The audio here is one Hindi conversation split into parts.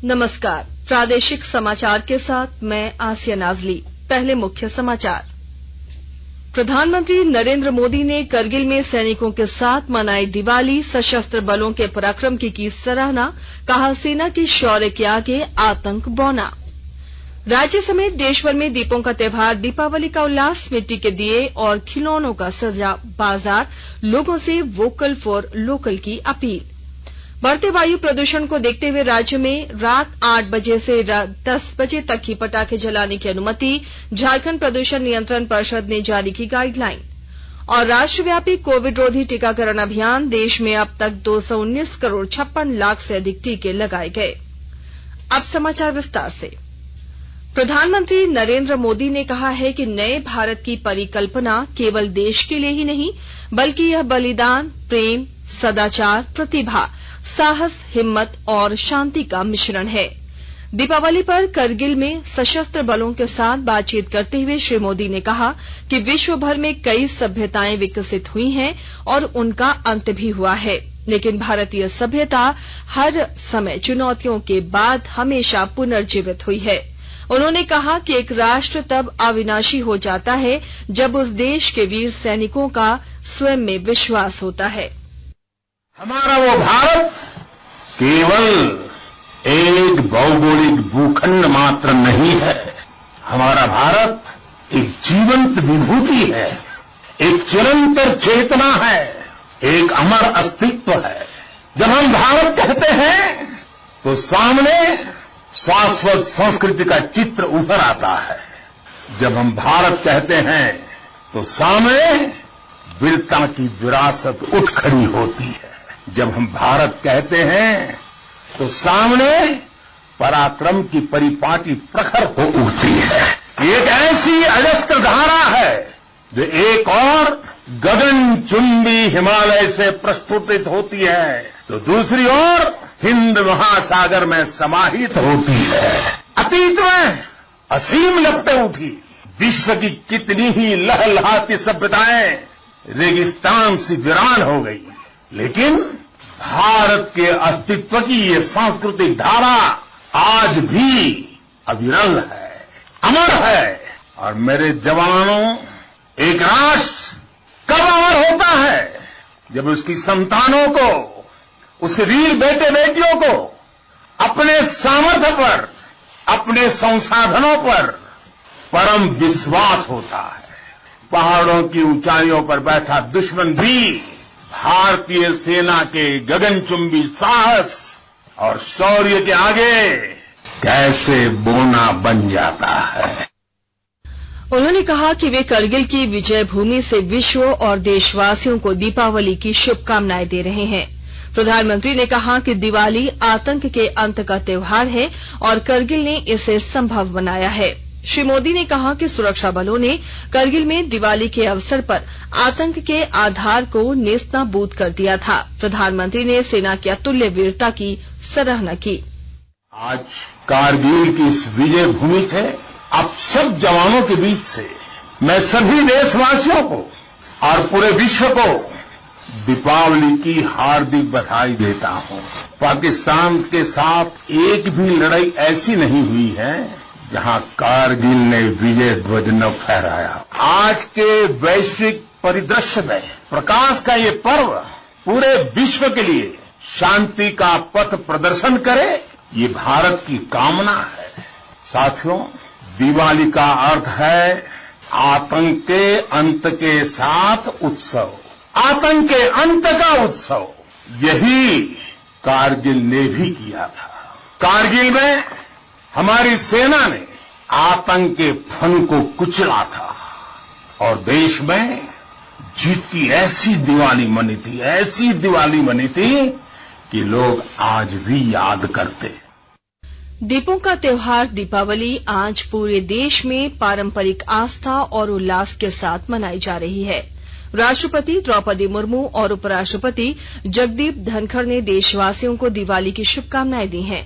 नमस्कार, प्रादेशिक समाचार के साथ मैं आसिया नाजली। पहले मुख्य समाचार। प्रधानमंत्री नरेंद्र मोदी ने करगिल में सैनिकों के साथ मनाई दिवाली, सशस्त्र बलों के पराक्रम की सराहना, कहा सेना के शौर्य के आगे आतंक बौना। राज्य समेत देशभर में दीपों का त्योहार दीपावली का उल्लास, मिट्टी के दिए और खिलौनों का सजा बाजार, लोगों से वोकल फॉर लोकल की अपील। बढ़ते वायु प्रदूषण को देखते हुए राज्य में रात 8 बजे से 10 बजे तक ही पटाखे जलाने की अनुमति, झारखंड प्रदूषण नियंत्रण परिषद ने जारी की गाइडलाइन। और राष्ट्रव्यापी कोविड रोधी टीकाकरण अभियान, देश में अब तक 219 करोड़ 56 लाख से अधिक टीके लगाए गए। अब समाचार विस्तार से। प्रधानमंत्री नरेंद्र मोदी ने कहा है कि नए भारत की परिकल्पना केवल देश के लिए ही नहीं, बल्कि यह बलिदान, प्रेम, सदाचार, प्रतिभा, साहस, हिम्मत और शांति का मिश्रण है। दीपावली पर करगिल में सशस्त्र बलों के साथ बातचीत करते हुए श्री मोदी ने कहा कि विश्व भर में कई सभ्यताएं विकसित हुई हैं और उनका अंत भी हुआ है, लेकिन भारतीय सभ्यता हर समय चुनौतियों के बाद हमेशा पुनर्जीवित हुई है। उन्होंने कहा कि एक राष्ट्र तब अविनाशी हो जाता है जब उस देश के वीर सैनिकों का स्वयं में विश्वास होता है। हमारा वो भारत केवल एक भौगोलिक भूखंड मात्र नहीं है। हमारा भारत एक जीवंत विभूति है, एक चिरंतर चेतना है, एक अमर अस्तित्व है। जब हम भारत कहते हैं तो सामने शाश्वत संस्कृति का चित्र उभर आता है। जब हम भारत कहते हैं तो सामने वीरता की विरासत उठ खड़ी होती है। जब हम भारत कहते हैं तो सामने पराक्रम की परिपाटी प्रखर हो उठती है। एक ऐसी अजस्त्र धारा है जो एक और गगनचुंबी हिमालय से प्रस्फुटित होती है, तो दूसरी ओर हिंद महासागर में समाहित होती है। अतीत में असीम लपटें उठी, विश्व की कितनी ही लहलहाती सभ्यताएं रेगिस्तान से वीरान हो गई, लेकिन भारत के अस्तित्व की ये सांस्कृतिक धारा आज भी अविरल है, अमर है। और मेरे जवानों, एक राष्ट्र कब अमर होता है? जब उसकी संतानों को, उसके वीर बेटे बेटियों को अपने सामर्थ्य पर, अपने संसाधनों पर परम विश्वास होता है। पहाड़ों की ऊंचाइयों पर बैठा दुश्मन भी भारतीय सेना के गगनचुंबी साहस और शौर्य के आगे कैसे बोना बन जाता है। उन्होंने कहा कि वे करगिल की विजय भूमि से विश्व और देशवासियों को दीपावली की शुभकामनाएं दे रहे हैं। प्रधानमंत्री ने कहा कि दिवाली आतंक के अंत का त्योहार है और करगिल ने इसे संभव बनाया है। श्री मोदी ने कहा कि सुरक्षा बलों ने करगिल में दिवाली के अवसर पर आतंक के आधार को नेस्तनाबूद कर दिया था। प्रधानमंत्री ने सेना की अतुल्य वीरता की सराहना की। आज कारगिल की इस विजय भूमि से, अब सब जवानों के बीच से मैं सभी देशवासियों को और पूरे विश्व को दीपावली की हार्दिक बधाई देता हूं। पाकिस्तान के साथ एक भी लड़ाई ऐसी नहीं हुई है जहां कारगिल ने विजय ध्वज न फहराया। आज के वैश्विक परिदृश्य में प्रकाश का ये पर्व पूरे विश्व के लिए शांति का पथ प्रदर्शन करे, ये भारत की कामना है। साथियों, दिवाली का अर्थ है आतंक के अंत के साथ उत्सव, आतंक के अंत का उत्सव। यही कारगिल ने भी किया था। कारगिल में हमारी सेना ने आतंक के फन को कुचला था और देश में जीत की ऐसी दिवाली मनी थी, ऐसी दिवाली मनी थी कि लोग आज भी याद करते। दीपों का त्योहार दीपावली आज पूरे देश में पारंपरिक आस्था और उल्लास के साथ मनाई जा रही है। राष्ट्रपति द्रौपदी मुर्मू और उपराष्ट्रपति जगदीप धनखड़ ने देशवासियों को दिवाली की शुभकामनाएं दी हैं।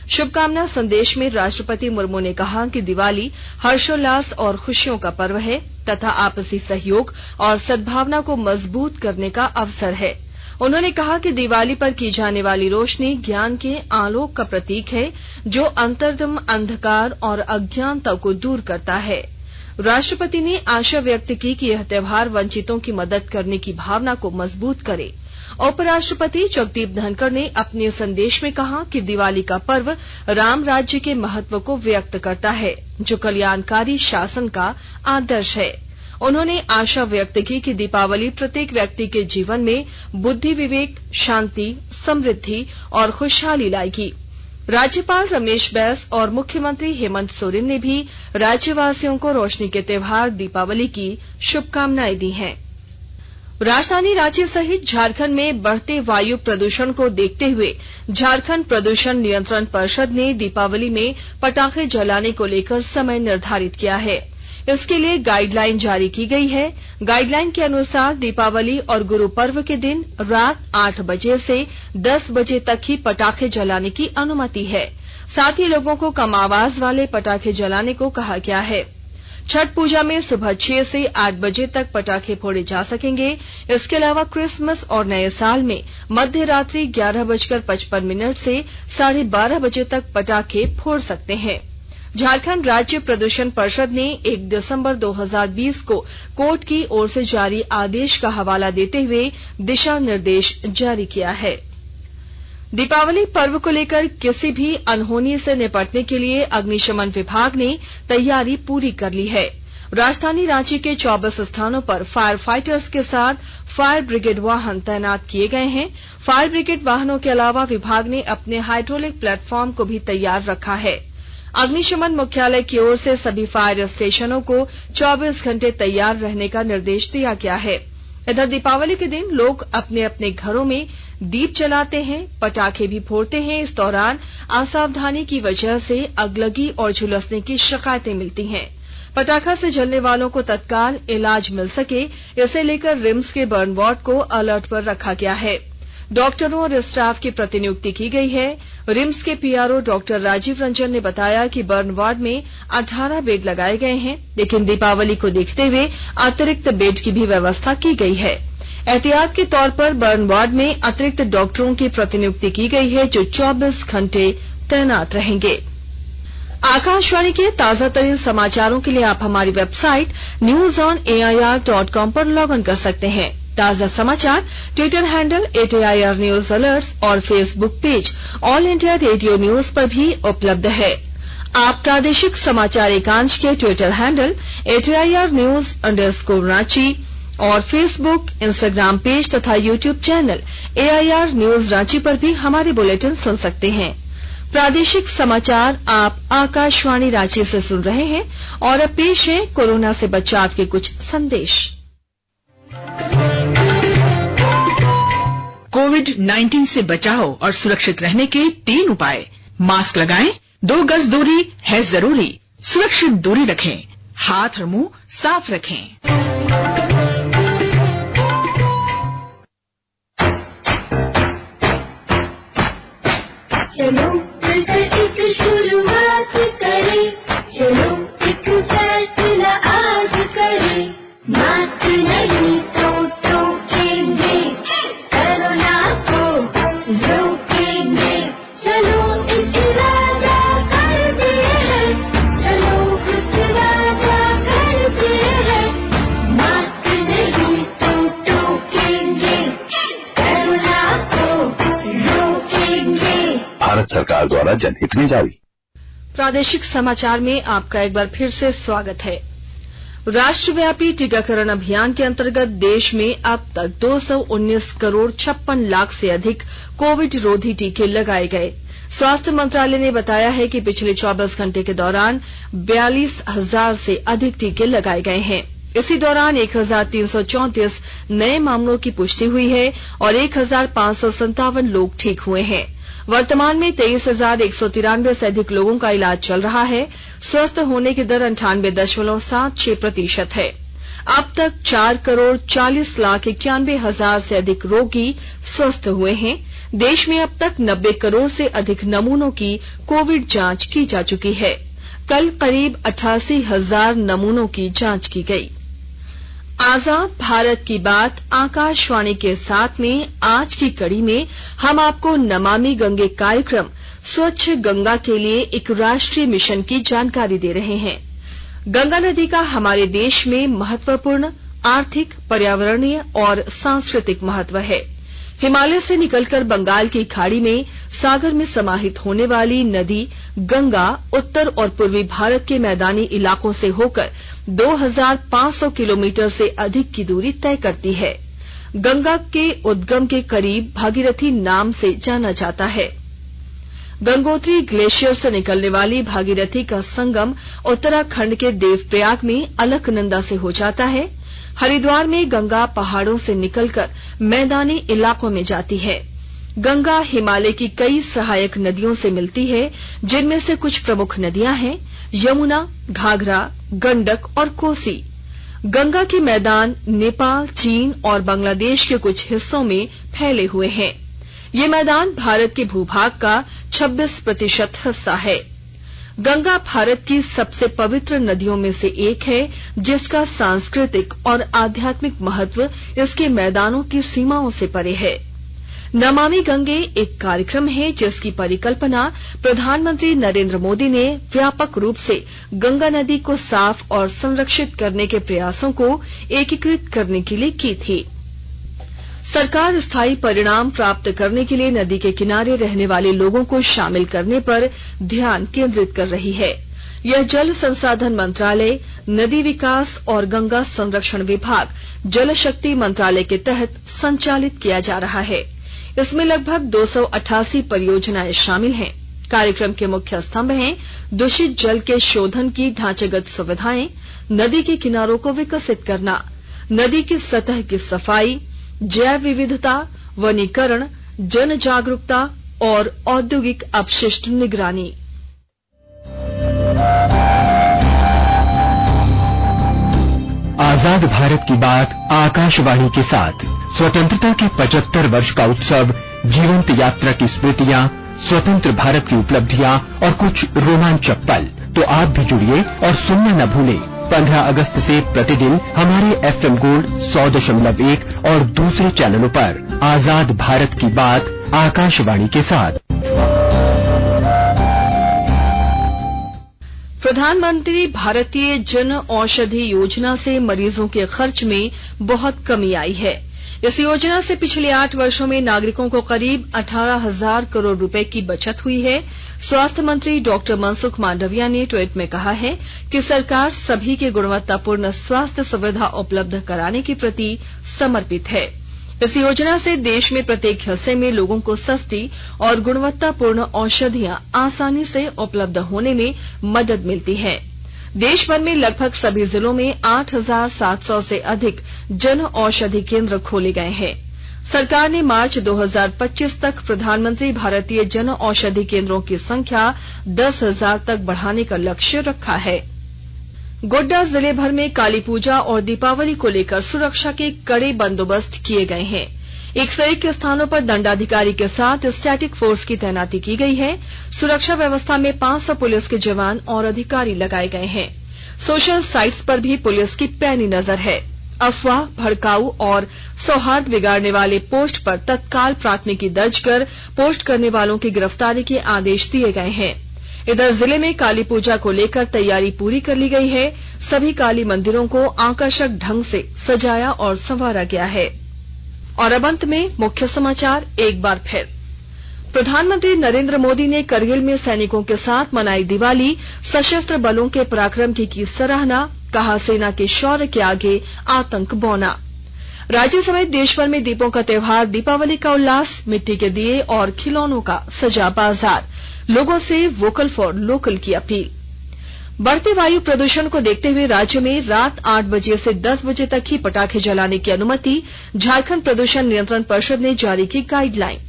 शुभकामना संदेश में राष्ट्रपति मुर्मू ने कहा कि दिवाली हर्षोल्लास और खुशियों का पर्व है तथा आपसी सहयोग और सद्भावना को मजबूत करने का अवसर है। उन्होंने कहा कि दिवाली पर की जाने वाली रोशनी ज्ञान के आलोक का प्रतीक है, जो अंतरतम अंधकार और अज्ञानता को दूर करता है। राष्ट्रपति ने आशा व्यक्त की कि यह त्योहार वंचितों की मदद करने की भावना को मजबूत करे। उपराष्ट्रपति जगदीप धनखड़ ने अपने संदेश में कहा कि दिवाली का पर्व राम राज्य के महत्व को व्यक्त करता है, जो कल्याणकारी शासन का आदर्श है। उन्होंने आशा व्यक्त की कि दीपावली प्रत्येक व्यक्ति के जीवन में बुद्धि, विवेक, शांति, समृद्धि और खुशहाली लाएगी। राज्यपाल रमेश बैस और मुख्यमंत्री हेमंत सोरेन ने भी राज्यवासियों को रोशनी के त्योहार दीपावली की शुभकामनाएं दी हैं। राजधानी रांची सहित झारखंड में बढ़ते वायु प्रदूषण को देखते हुए झारखंड प्रदूषण नियंत्रण परिषद ने दीपावली में पटाखे जलाने को लेकर समय निर्धारित किया है। इसके लिए गाइडलाइन जारी की गई है। गाइडलाइन के अनुसार दीपावली और गुरु पर्व के दिन रात 8 बजे से 10 बजे तक ही पटाखे जलाने की अनुमति है। साथ ही लोगों को कम आवाज वाले पटाखे जलाने को कहा गया है। छठ पूजा में सुबह 6 से 8 बजे तक पटाखे फोड़े जा सकेंगे। इसके अलावा क्रिसमस और नए साल में मध्य रात्रि 11:55 से 12:30 बजे तक पटाखे फोड़ सकते हैं। झारखंड राज्य प्रदूषण परिषद ने 1 दिसंबर 2020 को कोर्ट की ओर से जारी आदेश का हवाला देते हुए दिशा निर्देश जारी किया है। दीपावली पर्व को लेकर किसी भी अनहोनी से निपटने के लिए अग्निशमन विभाग ने तैयारी पूरी कर ली है। राजधानी रांची के 24 स्थानों पर फायर फाइटर्स के साथ फायर ब्रिगेड वाहन तैनात किए गए हैं। फायर ब्रिगेड वाहनों के अलावा विभाग ने अपने हाइड्रोलिक प्लेटफॉर्म को भी तैयार रखा है। अग्निशमन मुख्यालय की ओर से सभी फायर स्टेशनों को 24 घंटे तैयार रहने का निर्देश दिया गया है। इधर दीपावली के दिन लोग अपने अपने घरों में दीप जलाते हैं, पटाखे भी फोड़ते हैं। इस दौरान असावधानी की वजह से अगलगी और झुलसने की शिकायतें मिलती हैं। पटाखा से जलने वालों को तत्काल इलाज मिल सके, इसे लेकर रिम्स के बर्न वार्ड को अलर्ट पर रखा गया है। डॉक्टरों और स्टाफ की प्रतिनियुक्ति की गई है। रिम्स के पीआरओ डॉक्टर राजीव रंजन ने बताया कि बर्न वार्ड में 18 बेड लगाए गए हैं, लेकिन दीपावली को देखते हुए अतिरिक्त बेड की भी व्यवस्था की गई है। एहतियात के तौर पर बर्न वार्ड में अतिरिक्त डॉक्टरों की प्रतिनियुक्ति की गई है, जो 24 घंटे तैनात रहेंगे। आकाशवाणी के ताजा तरीन समाचारों के लिए आप हमारी वेबसाइट newsonair.com पर लॉग इन कर सकते हैं। ताजा समाचार Twitter handle @AIR news alerts और Facebook page All India Radio News पर भी उपलब्ध है। आप प्रादेशिक समाचार एकांश के ट्विटर हैंडल @AIR न्यूज _ और फेसबुक, इंस्टाग्राम पेज तथा YouTube channel AIR news Ranchi पर भी हमारे बुलेटिन सुन सकते हैं। प्रादेशिक समाचार आप आकाशवाणी रांची से सुन रहे हैं और अब पेश है कोरोना से बचाव के कुछ संदेश। कोविड-19 से बचाव और सुरक्षित रहने के 3 उपाय। मास्क लगाएं, 2 गज दूरी है जरूरी, सुरक्षित दूरी रखें, हाथ और मुंह साफ रखें। चलो मिलकर एक शुरुआत करें, चलो एक फैसला आज करें। मास्क नहीं तो टोकेंगे, कोरोना को रोकेंगे। चलो एक वादा करते हैं, चलो कुछ वादा करते हैं। मास्क नहीं तो टोकेंगे, कोरोना को रोकेंगे। भारत सरकार द्वारा जनहित में जारी। प्रादेशिक समाचार में आपका एक बार फिर से स्वागत है। राष्ट्रव्यापी टीकाकरण अभियान के अंतर्गत देश में अब तक 219 करोड़ 56 लाख से अधिक कोविड रोधी टीके लगाए गए। स्वास्थ्य मंत्रालय ने बताया है कि पिछले 24 घंटे के दौरान 42,000 से अधिक टीके लगाए गए हैं। इसी दौरान 1,334 नए मामलों की पुष्टि हुई है और 1,557 लोग ठीक हुए हैं। वर्तमान में 23,193 से अधिक लोगों का इलाज चल रहा है। स्वस्थ होने की दर 98.76% है। अब तक 4 करोड़ 40 लाख 91 हजार से अधिक रोगी स्वस्थ हुए हैं। देश में अब तक 90 करोड़ से अधिक नमूनों की कोविड जांच की जा चुकी है। कल करीब 88,000 नमूनों की जांच की गई। आजाद भारत की बात आकाशवाणी के साथ में आज की कड़ी में हम आपको नमामि गंगे कार्यक्रम स्वच्छ गंगा के लिए एक राष्ट्रीय मिशन की जानकारी दे रहे हैं। गंगा नदी का हमारे देश में महत्वपूर्ण आर्थिक, पर्यावरणीय और सांस्कृतिक महत्व है। हिमालय से निकलकर बंगाल की खाड़ी में सागर में समाहित होने वाली नदी गंगा उत्तर और पूर्वी भारत के मैदानी इलाकों से होकर 2500 किलोमीटर से अधिक की दूरी तय करती है। गंगा के उद्गम के करीब भागीरथी नाम से जाना जाता है। गंगोत्री ग्लेशियर से निकलने वाली भागीरथी का संगम उत्तराखंड के देवप्रयाग में अलकनंदा से हो जाता है। हरिद्वार में गंगा पहाड़ों से निकलकर मैदानी इलाकों में जाती है। गंगा हिमालय की कई सहायक नदियों से मिलती है, जिनमें से कुछ प्रमुख नदियां हैं यमुना, घाघरा, गंडक और कोसी। गंगा के मैदान नेपाल, चीन और बांग्लादेश के कुछ हिस्सों में फैले हुए हैं। ये मैदान भारत के भूभाग का 26% हिस्सा है। गंगा भारत की सबसे पवित्र नदियों में से एक है, जिसका सांस्कृतिक और आध्यात्मिक महत्व इसके मैदानों की सीमाओं से परे है। नमामि गंगे एक कार्यक्रम है जिसकी परिकल्पना प्रधानमंत्री नरेंद्र मोदी ने व्यापक रूप से गंगा नदी को साफ और संरक्षित करने के प्रयासों को एकीकृत करने के लिए की थी। सरकार स्थायी परिणाम प्राप्त करने के लिए नदी के किनारे रहने वाले लोगों को शामिल करने पर ध्यान केंद्रित कर रही है। यह जल संसाधन मंत्रालय, नदी विकास और गंगा संरक्षण विभाग, जल शक्ति मंत्रालय के तहत संचालित किया जा रहा है। इसमें लगभग 288 परियोजनाएं शामिल हैं। कार्यक्रम के मुख्य स्तंभ हैं दूषित जल के शोधन की ढांचागत सुविधाएं, नदी के किनारों को विकसित करना, नदी की सतह की सफाई, जैव विविधता, वनीकरण, जन जागरूकता और औद्योगिक अपशिष्ट निगरानी। आजाद भारत की बात आकाशवाणी के साथ स्वतंत्रता के 75 वर्ष का उत्सव, जीवंत यात्रा की स्मृतियां, स्वतंत्र भारत की उपलब्धियां और कुछ रोमांचक पल। तो आप भी जुड़िए और सुनना न भूलें 15 अगस्त से प्रतिदिन हमारे FM गोल्ड 100.1 और दूसरे चैनलों पर आजाद भारत की बात आकाशवाणी के साथ। प्रधानमंत्री भारतीय जन औषधि योजना से मरीजों के खर्च में बहुत कमी आई है। इस योजना से पिछले 8 वर्षों में नागरिकों को करीब 18,000 करोड़ रुपए की बचत हुई है। स्वास्थ्य मंत्री डॉक्टर मनसुख मांडविया ने ट्वीट में कहा है कि सरकार सभी के गुणवत्तापूर्ण स्वास्थ्य सुविधा उपलब्ध कराने के प्रति समर्पित है। इस योजना से देश में प्रत्येक हिस्से में लोगों को सस्ती और गुणवत्तापूर्ण औषधियां आसानी से उपलब्ध होने में मदद मिलती है। देश भर में लगभग सभी जिलों में 8,700 से अधिक जन औषधि केंद्र खोले गए हैं। सरकार ने मार्च 2025 तक प्रधानमंत्री भारतीय जन औषधि केंद्रों की संख्या 10,000 तक बढ़ाने का लक्ष्य रखा है। गोड्डा जिले भर में काली पूजा और दीपावली को लेकर सुरक्षा के कड़े बंदोबस्त किए गए हैं। 101 स्थानों पर दंडाधिकारी के साथ स्टैटिक फोर्स की तैनाती की गई है। सुरक्षा व्यवस्था में 500 पुलिस के जवान और अधिकारी लगाए गए हैं। सोशल साइट्स पर भी पुलिस की पैनी नजर है। अफवाह, भड़काऊ और सौहार्द बिगाड़ने वाले पोस्ट पर तत्काल प्राथमिकी दर्ज कर पोस्ट करने वालों की गिरफ्तारी के आदेश दिए गए हैं। इधर जिले में काली पूजा को लेकर तैयारी पूरी कर ली गई है। सभी काली मंदिरों को आकर्षक ढंग से सजाया और संवारा गया है। और अब अंत में मुख्य समाचार एक बार फिर। प्रधानमंत्री नरेंद्र मोदी ने करगिल में सैनिकों के साथ मनाई दिवाली, सशस्त्र बलों के पराक्रम की सराहना, कहा सेना के शौर्य के आगे आतंक बौना। राज्य समेत देशभर में दीपों का त्योहार दीपावली का उल्लास, मिट्टी के दिए और खिलौनों का सजा बाजार, लोगों से वोकल फॉर लोकल की अपील। बढ़ते वायु प्रदूषण को देखते हुए राज्य में रात 8 बजे से 10 बजे तक ही पटाखे जलाने की अनुमति, झारखंड प्रदूषण नियंत्रण परिषद ने जारी की गाइडलाइन।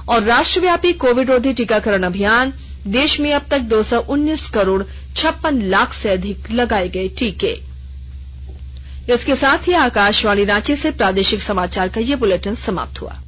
और राष्ट्रव्यापी कोविड रोधी टीकाकरण अभियान, देश में अब तक 219 करोड़ 56 लाख से अधिक लगाए गए टीके। इसके साथ ही आकाशवाणी रांची से प्रादेशिक समाचार का ये बुलेटिन समाप्त हुआ।